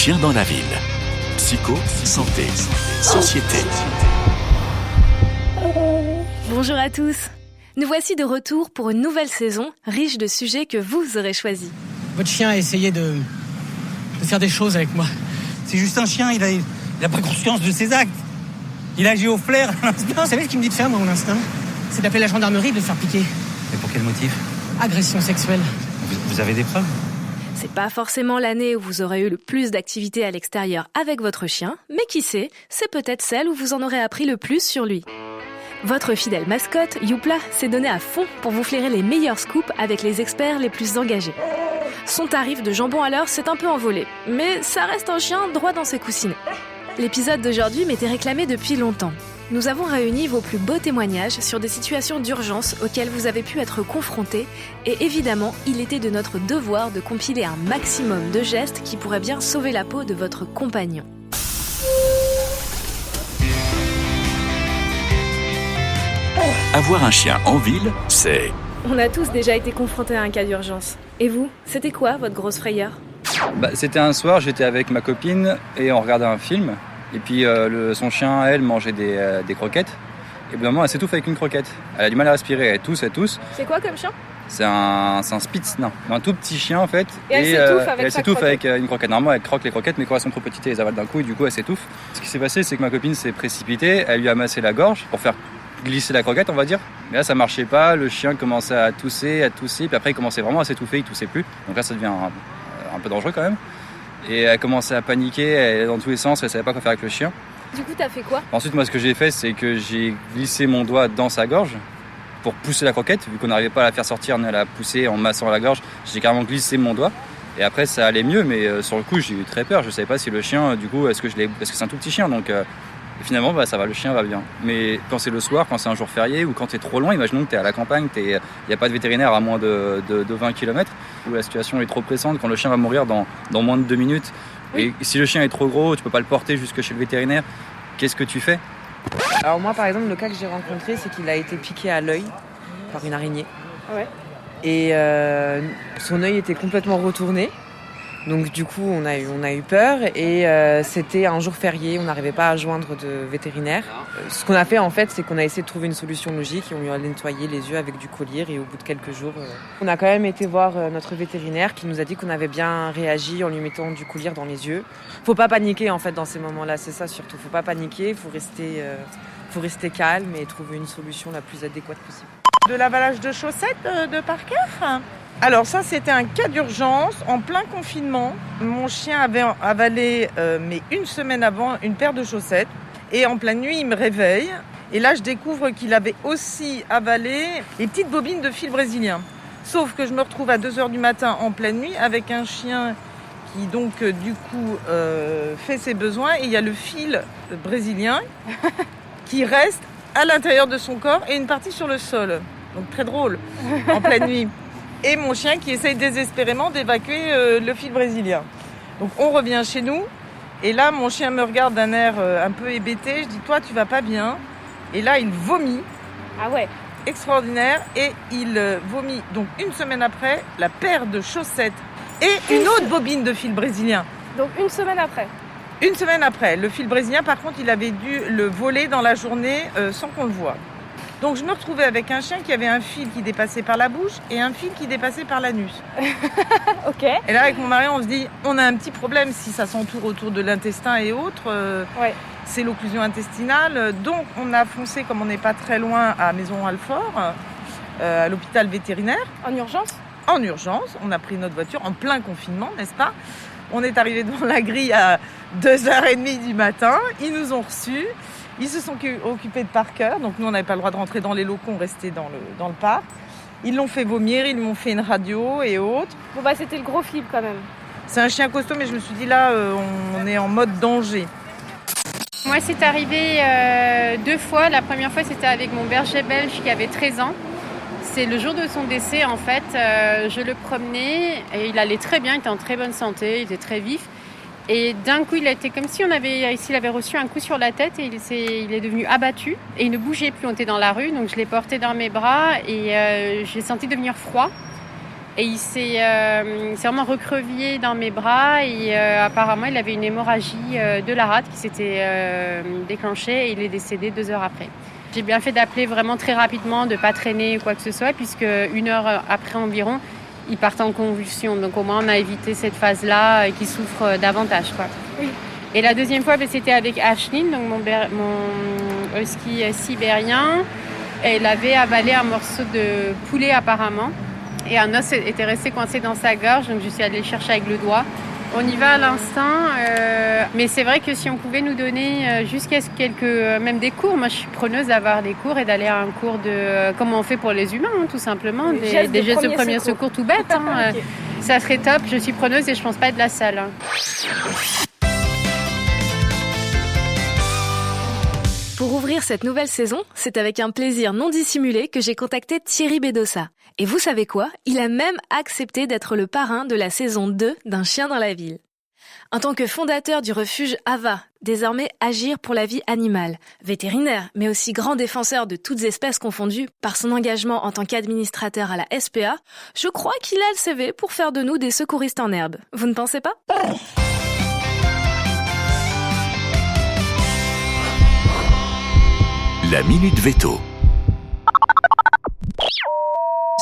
chiens dans la ville. Psycho, santé, société. Bonjour à tous. Nous voici de retour pour une nouvelle saison riche de sujets que vous aurez choisis. Votre chien a essayé de faire des choses avec moi. C'est juste un chien, il a pas conscience de ses actes. Il agit au flair à l'instinct. Vous savez ce qu'il me dit de faire, moi, mon instinct ? C'est d'appeler la gendarmerie et de le faire piquer. Mais pour quel motif ? Agression sexuelle. Vous avez des preuves ? C'est pas forcément l'année où vous aurez eu le plus d'activités à l'extérieur avec votre chien, mais qui sait, c'est peut-être celle où vous en aurez appris le plus sur lui. Votre fidèle mascotte, Youpla, s'est donné à fond pour vous flairer les meilleurs scoops avec les experts les plus engagés. Son tarif de jambon à l'heure s'est un peu envolé, mais ça reste un chien droit dans ses coussinets. L'épisode d'aujourd'hui m'était réclamé depuis longtemps. Nous avons réuni vos plus beaux témoignages sur des situations d'urgence auxquelles vous avez pu être confrontés, et évidemment, il était de notre devoir de compiler un maximum de gestes qui pourraient bien sauver la peau de votre compagnon. Avoir un chien en ville, c'est... On a tous déjà été confrontés à un cas d'urgence. Et vous, c'était quoi votre grosse frayeur ? C'était un soir, j'étais avec ma copine et on regardait un film. Et puis son chien, elle, mangeait des croquettes. Et au bout d'un moment, elle s'étouffe avec une croquette. Elle a du mal à respirer, elle tousse. C'est quoi comme chien ? C'est un Spitz, non, un tout petit chien en fait. Et elle s'étouffe avec une croquette. Normalement, elle croque les croquettes, mais quand elles sont trop petites, elle les avale d'un coup et du coup, elle s'étouffe. Ce qui s'est passé, c'est que ma copine s'est précipitée, elle lui a massé la gorge pour faire glisser la croquette, on va dire. Mais là, ça marchait pas, le chien commençait à tousser, puis après, il commençait vraiment à s'étouffer, il toussait plus. Donc là, ça devient un peu dangereux quand même. Et elle commençait à paniquer, elle est dans tous les sens, elle savait pas quoi faire avec le chien. Du coup, t'as fait quoi ? Ensuite, moi, ce que j'ai fait, c'est que j'ai glissé mon doigt dans sa gorge pour pousser la croquette. Vu qu'on n'arrivait pas à la faire sortir, ni à la pousser en massant la gorge, j'ai carrément glissé mon doigt. Et après, ça allait mieux, mais sur le coup, j'ai eu très peur. Je savais pas si le chien, du coup, parce que c'est un tout petit chien, donc et finalement, ça va, le chien va bien. Mais quand c'est le soir, quand c'est un jour férié ou quand t'es trop loin, imaginons que t'es à la campagne, il n'y a pas de vétérinaire à moins de 20 km, où la situation est trop pressante, quand le chien va mourir dans moins de 2 minutes. Oui. Et si le chien est trop gros, tu peux pas le porter jusque chez le vétérinaire, qu'est-ce que tu fais ? Alors moi, par exemple, le cas que j'ai rencontré, c'est qu'il a été piqué à l'œil par une araignée. Ouais. Et son œil était complètement retourné. Donc du coup, on a eu peur et c'était un jour férié, on n'arrivait pas à joindre de vétérinaire. Ce qu'on a fait en fait, c'est qu'on a essayé de trouver une solution logique et on lui a nettoyé les yeux avec du collyre et au bout de quelques jours, on a quand même été voir notre vétérinaire qui nous a dit qu'on avait bien réagi en lui mettant du collyre dans les yeux. Faut pas paniquer en fait dans ces moments-là, c'est ça surtout. Faut pas paniquer, faut rester calme et trouver une solution la plus adéquate possible. De l'avalage de chaussettes de Parker ? Alors ça, c'était un cas d'urgence en plein confinement. Mon chien avait avalé, mais une semaine avant, une paire de chaussettes. Et en pleine nuit, il me réveille. Et là, je découvre qu'il avait aussi avalé les petites bobines de fil brésilien. Sauf que je me retrouve à 2h du matin en pleine nuit avec un chien qui donc du coup fait ses besoins. Et il y a le fil brésilien qui reste à l'intérieur de son corps et une partie sur le sol. Donc très drôle, en pleine nuit. Et mon chien qui essaye désespérément d'évacuer le fil brésilien. Donc on revient chez nous. Et là, mon chien me regarde d'un air un peu hébété. Je dis, toi, tu vas pas bien. Et là, il vomit. Ah ouais. Extraordinaire. Et il vomit, donc une semaine après, la paire de chaussettes et une autre bobine de fil brésilien. Donc une semaine après ? Une semaine après. Le fil brésilien, par contre, il avait dû le voler dans la journée sans qu'on le voie. Donc je me retrouvais avec un chien qui avait un fil qui dépassait par la bouche et un fil qui dépassait par l'anus. Ok. Et là, avec mon mari, on se dit, on a un petit problème si ça s'entoure autour de l'intestin et autres. Ouais. C'est l'occlusion intestinale. Donc on a foncé, comme on n'est pas très loin, à Maison-Alfort, à l'hôpital vétérinaire. En urgence ? En urgence. On a pris notre voiture en plein confinement, n'est-ce pas ? On est arrivé devant la grille à 2h30 du matin. Ils nous ont reçus. Ils se sont occupés de Parker, donc nous on n'avait pas le droit de rentrer dans les locaux, on restait dans le parc. Ils l'ont fait vomir, ils m'ont fait une radio et autres. Bon c'était le gros flip quand même. C'est un chien costaud, mais je me suis dit là, on est en mode danger. Moi c'est arrivé 2 fois. La première fois c'était avec mon berger belge qui avait 13 ans. C'est le jour de son décès en fait. Je le promenais et il allait très bien, il était en très bonne santé, il était très vif. Et d'un coup, il a été comme s'il avait reçu un coup sur la tête et il est devenu abattu et il ne bougeait plus. On était dans la rue, donc je l'ai porté dans mes bras et j'ai senti devenir froid. Et il s'est vraiment recrevillé dans mes bras et apparemment il avait une hémorragie de la rate qui s'était déclenchée et il est décédé 2 heures après. J'ai bien fait d'appeler vraiment très rapidement, de ne pas traîner ou quoi que ce soit, puisque 1 heure après environ, il partait en convulsion. Donc au moins on a évité cette phase-là et qu'il souffre davantage, quoi. Oui. Et la deuxième fois, c'était avec Ashlyn, donc mon husky sibérien. Elle avait avalé un morceau de poulet apparemment. Et un os était resté coincé dans sa gorge, donc je suis allée le chercher avec le doigt. On y va à l'instinct, mais c'est vrai que si on pouvait nous donner jusqu'à même des cours, moi je suis preneuse d'avoir des cours et d'aller à un cours de comment on fait pour les humains, tout simplement, des gestes de premier secours tout bêtes. Okay. Ça serait top, je suis preneuse et je pense pas être la seule. Pour ouvrir cette nouvelle saison, c'est avec un plaisir non dissimulé que j'ai contacté Thierry Bedossa. Et vous savez quoi ? Il a même accepté d'être le parrain de la saison 2 d'Un chien dans la ville. En tant que fondateur du refuge AVA, désormais Agir pour la vie animale, vétérinaire, mais aussi grand défenseur de toutes espèces confondues par son engagement en tant qu'administrateur à la SPA, je crois qu'il a le CV pour faire de nous des secouristes en herbe. Vous ne pensez pas ? La Minute Veto.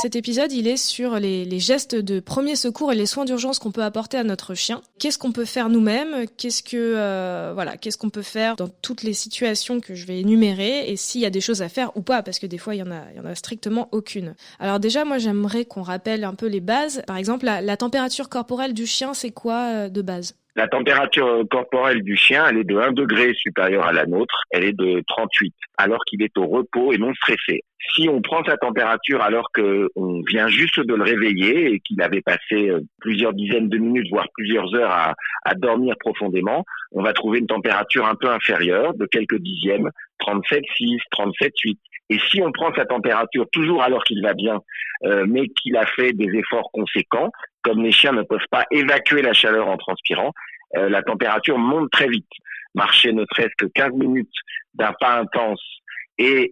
Cet épisode, il est sur les gestes de premier secours et les soins d'urgence qu'on peut apporter à notre chien. Qu'est-ce qu'on peut faire nous-mêmes ? Qu'est-ce qu'on peut faire dans toutes les situations que je vais énumérer et s'il y a des choses à faire ou pas, parce que des fois, il y en a strictement aucune. Alors déjà, moi, j'aimerais qu'on rappelle un peu les bases. Par exemple, la température corporelle du chien, c'est quoi de base ? La température corporelle du chien, elle est de 1 degré supérieure à la nôtre, elle est de 38, alors qu'il est au repos et non stressé. Si on prend sa température alors qu'on vient juste de le réveiller et qu'il avait passé plusieurs dizaines de minutes, voire plusieurs heures à dormir profondément, on va trouver une température un peu inférieure, de quelques dixièmes, 37,6, 37,8. Et si on prend sa température toujours alors qu'il va bien, mais qu'il a fait des efforts conséquents, comme les chiens ne peuvent pas évacuer la chaleur en transpirant, la température monte très vite. Marcher ne serait-ce que 15 minutes d'un pas intense et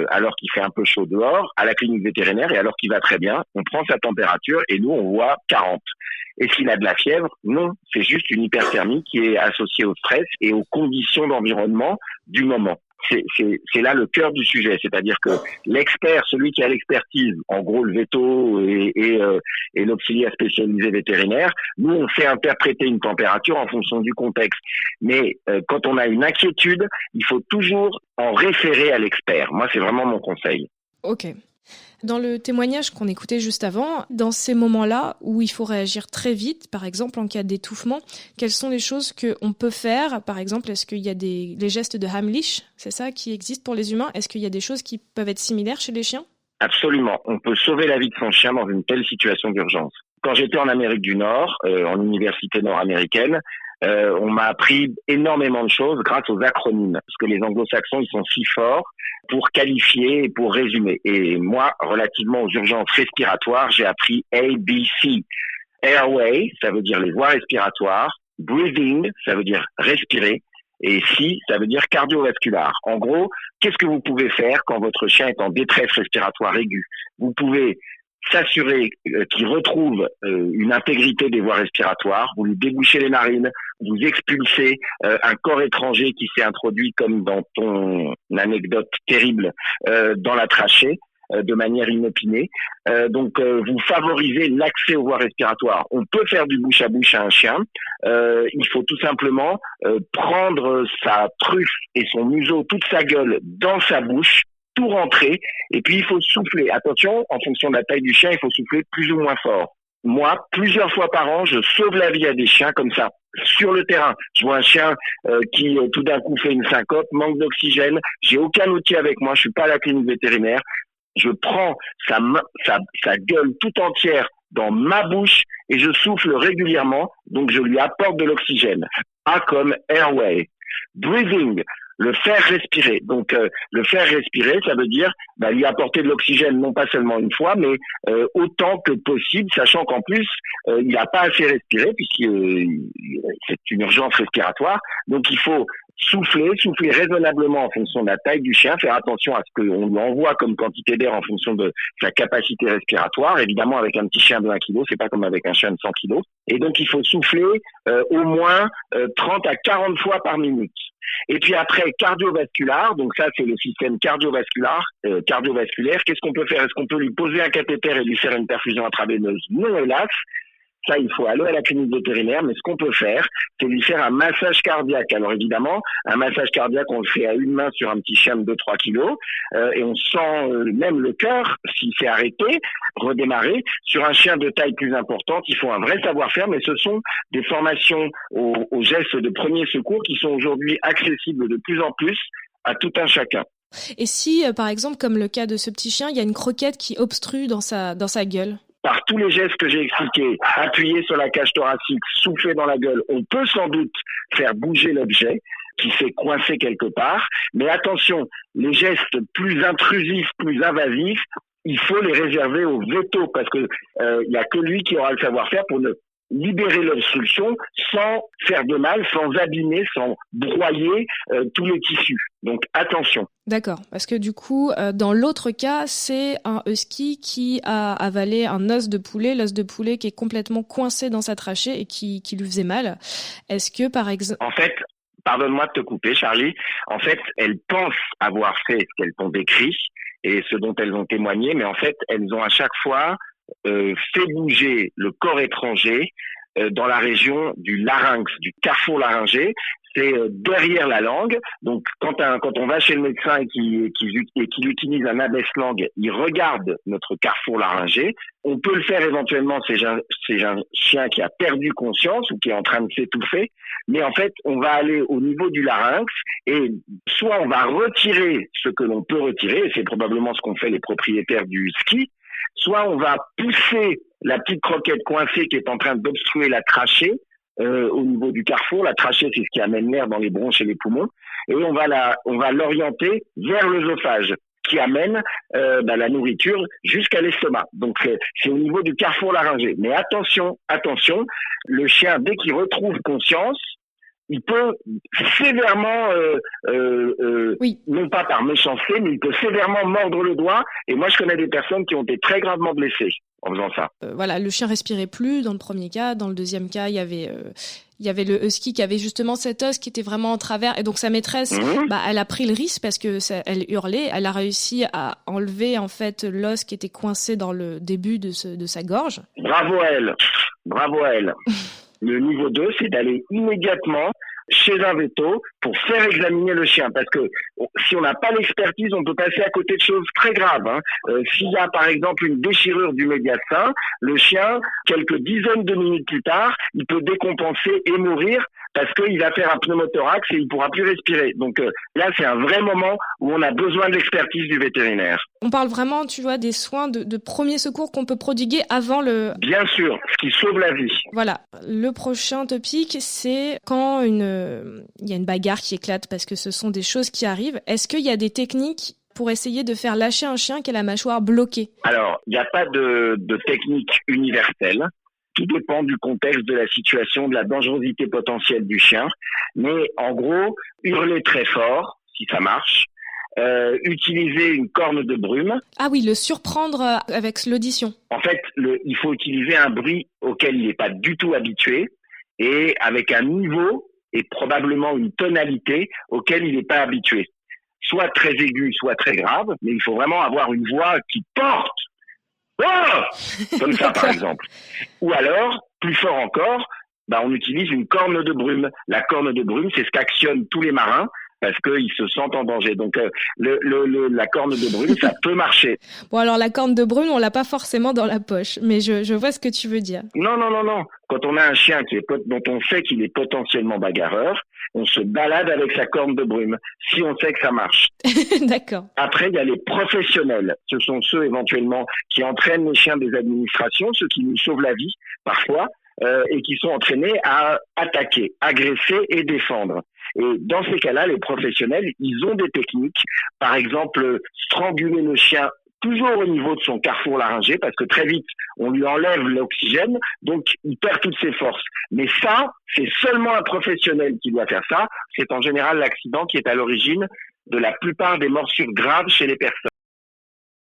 alors qu'il fait un peu chaud dehors, à la clinique vétérinaire, et alors qu'il va très bien, on prend sa température et nous on voit 40. Est-ce qu'il a de la fièvre ? Non, c'est juste une hyperthermie qui est associée au stress et aux conditions d'environnement du moment. C'est là le cœur du sujet, c'est-à-dire que l'expert, celui qui a l'expertise, en gros le véto et l'auxiliaire spécialisé vétérinaire, nous on fait interpréter une température en fonction du contexte. Mais quand on a une inquiétude, il faut toujours en référer à l'expert. Moi, c'est vraiment mon conseil. Ok. Dans le témoignage qu'on écoutait juste avant, dans ces moments-là où il faut réagir très vite, par exemple en cas d'étouffement, quelles sont les choses qu'on peut faire ? Par exemple, est-ce qu'il y a les gestes de Heimlich, c'est ça qui existe pour les humains ? Est-ce qu'il y a des choses qui peuvent être similaires chez les chiens ? Absolument. On peut sauver la vie de son chien dans une telle situation d'urgence. Quand j'étais en Amérique du Nord, en université nord-américaine, on m'a appris énormément de choses grâce aux acronymes, parce que les anglo-saxons, ils sont si forts pour qualifier et pour résumer. Et moi, relativement aux urgences respiratoires, j'ai appris ABC. Airway, ça veut dire les voies respiratoires. Breathing, ça veut dire respirer. Et C, ça veut dire cardiovasculaire. En gros, qu'est-ce que vous pouvez faire quand votre chien est en détresse respiratoire aiguë ? Vous pouvez s'assurer qu'il retrouve une intégrité des voies respiratoires, vous lui débouchez les narines, vous expulsez un corps étranger qui s'est introduit, comme dans ton anecdote terrible, dans la trachée, de manière inopinée. Donc, vous favorisez l'accès aux voies respiratoires. On peut faire du bouche à bouche à un chien. Il faut tout simplement prendre sa truffe et son museau, toute sa gueule, dans sa bouche, tout rentrer, et puis il faut souffler. Attention, en fonction de la taille du chien, il faut souffler plus ou moins fort. Moi, plusieurs fois par an, je sauve la vie à des chiens comme ça, sur le terrain. Je vois un chien qui tout d'un coup fait une syncope, manque d'oxygène, j'ai aucun outil avec moi, je suis pas à la clinique vétérinaire, je prends sa gueule tout entière dans ma bouche et je souffle régulièrement, donc je lui apporte de l'oxygène. A comme airway. Breathing, le faire respirer. Donc, le faire respirer, ça veut dire lui apporter de l'oxygène, non pas seulement une fois, mais autant que possible, sachant qu'en plus, il n'a pas assez respiré, puisque c'est une urgence respiratoire. Donc, il faut souffler raisonnablement en fonction de la taille du chien, faire attention à ce qu'on lui envoie comme quantité d'air en fonction de sa capacité respiratoire. Évidemment, avec un petit chien de 1 kg, c'est pas comme avec un chien de 100 kg. Et donc, il faut souffler au moins 30 à 40 fois par minute. Et puis après, cardiovasculaire, donc ça c'est le système cardiovasculaire. Qu'est-ce qu'on peut faire? Est-ce qu'on peut lui poser un cathéter et lui faire une perfusion intraveineuse? Non, hélas. Ça, il faut aller à la clinique vétérinaire, mais ce qu'on peut faire, c'est lui faire un massage cardiaque. Alors évidemment, un massage cardiaque, on le fait à une main sur un petit chien de 2-3 kilos, et on sent même le cœur, s'il s'est arrêté, redémarrer. Sur un chien de taille plus importante, il faut un vrai savoir-faire, mais ce sont des formations aux gestes de premier secours qui sont aujourd'hui accessibles de plus en plus à tout un chacun. Et si, par exemple, comme le cas de ce petit chien, il y a une croquette qui obstrue dans sa gueule? Par tous les gestes que j'ai expliqués, appuyer sur la cage thoracique, souffler dans la gueule, on peut sans doute faire bouger l'objet qui s'est coincé quelque part. Mais attention, les gestes plus intrusifs, plus invasifs, il faut les réserver au veto parce que il y a que lui qui aura le savoir-faire pour ne libérer l'obstruction sans faire de mal, sans abîmer, sans broyer tous les tissus. Donc attention. D'accord, parce que du coup, dans l'autre cas, c'est un husky qui a avalé un os de poulet, l'os de poulet qui est complètement coincé dans sa trachée et qui lui faisait mal. Est-ce que par exemple... En fait, pardonne-moi de te couper, Charlie. En fait, elles pensent avoir fait ce qu'elles t'ont décrit et ce dont elles ont témoigné, mais en fait, elles ont à chaque fois fait bouger le corps étranger dans la région du larynx, du carrefour laryngé. C'est derrière la langue. Donc, quand on va chez le médecin et qu'il utilise un abaisse-langue, il regarde notre carrefour laryngé. On peut le faire éventuellement chez un chien qui a perdu conscience ou qui est en train de s'étouffer. Mais en fait, on va aller au niveau du larynx et soit on va retirer ce que l'on peut retirer, et c'est probablement ce qu'ont fait les propriétaires du ski, soit on va pousser la petite croquette coincée qui est en train d'obstruer la trachée au niveau du carrefour. La trachée, c'est ce qui amène l'air dans les bronches et les poumons. Et on va l'orienter vers l'œsophage qui amène la nourriture jusqu'à l'estomac. Donc c'est au niveau du carrefour laryngé. Mais attention, le chien, dès qu'il retrouve conscience, il peut sévèrement, non pas par méchanceté, mais il peut sévèrement mordre le doigt. Et moi, je connais des personnes qui ont été très gravement blessées en faisant ça. Voilà, le chien respirait plus dans le premier cas. Dans le deuxième cas, il y avait le husky qui avait justement cet os qui était vraiment en travers. Et donc sa maîtresse, elle a pris le risque parce que elle hurlait. Elle a réussi à enlever en fait l'os qui était coincé dans le début de sa gorge. Bravo à elle. Le niveau 2, c'est d'aller immédiatement chez un véto pour faire examiner le chien. Parce que si on n'a pas l'expertise, on peut passer à côté de choses très graves. S'il y a par exemple une déchirure du médiastin, le chien, quelques dizaines de minutes plus tard, il peut décompenser et mourir parce qu'il va faire un pneumothorax et il ne pourra plus respirer. Donc là, c'est un vrai moment où on a besoin de l'expertise du vétérinaire. On parle vraiment, tu vois, des soins de premier secours qu'on peut prodiguer avant le... Bien sûr, ce qui sauve la vie. Voilà. Le prochain topic, c'est quand il y a une bagarre qui éclate parce que ce sont des choses qui arrivent. Est-ce qu'il y a des techniques pour essayer de faire lâcher un chien qui a la mâchoire bloquée? Alors, il n'y a pas de technique universelle. Tout dépend du contexte, de la situation, de la dangerosité potentielle du chien. Mais en gros, hurler très fort, si ça marche. Utiliser une corne de brume. Ah oui, le surprendre avec l'audition. En fait, il faut utiliser un bruit auquel il n'est pas du tout habitué et avec un niveau et probablement une tonalité auquel il n'est pas habitué. Soit très aigu, soit très grave, mais il faut vraiment avoir une voix qui porte. Oh, comme ça, par exemple. Ou alors, plus fort encore, on utilise une corne de brume. La corne de brume, c'est ce qu'actionnent tous les marins parce qu'ils se sentent en danger. Donc, la corne de brume, ça peut marcher. Bon, alors la corne de brume, on l'a pas forcément dans la poche, mais je vois ce que tu veux dire. Non. Quand on a un chien dont on sait qu'il est potentiellement bagarreur, on se balade avec sa corne de brume, si on sait que ça marche. D'accord. Après, il y a les professionnels. Ce sont ceux, éventuellement, qui entraînent les chiens des administrations, ceux qui nous sauvent la vie, parfois, et qui sont entraînés à attaquer, agresser et défendre. Et dans ces cas-là, les professionnels, ils ont des techniques. Par exemple, stranguler le chien toujours au niveau de son carrefour laryngé, parce que très vite, on lui enlève l'oxygène, donc il perd toutes ses forces. Mais ça, c'est seulement un professionnel qui doit faire ça. C'est en général l'accident qui est à l'origine de la plupart des morsures graves chez les personnes.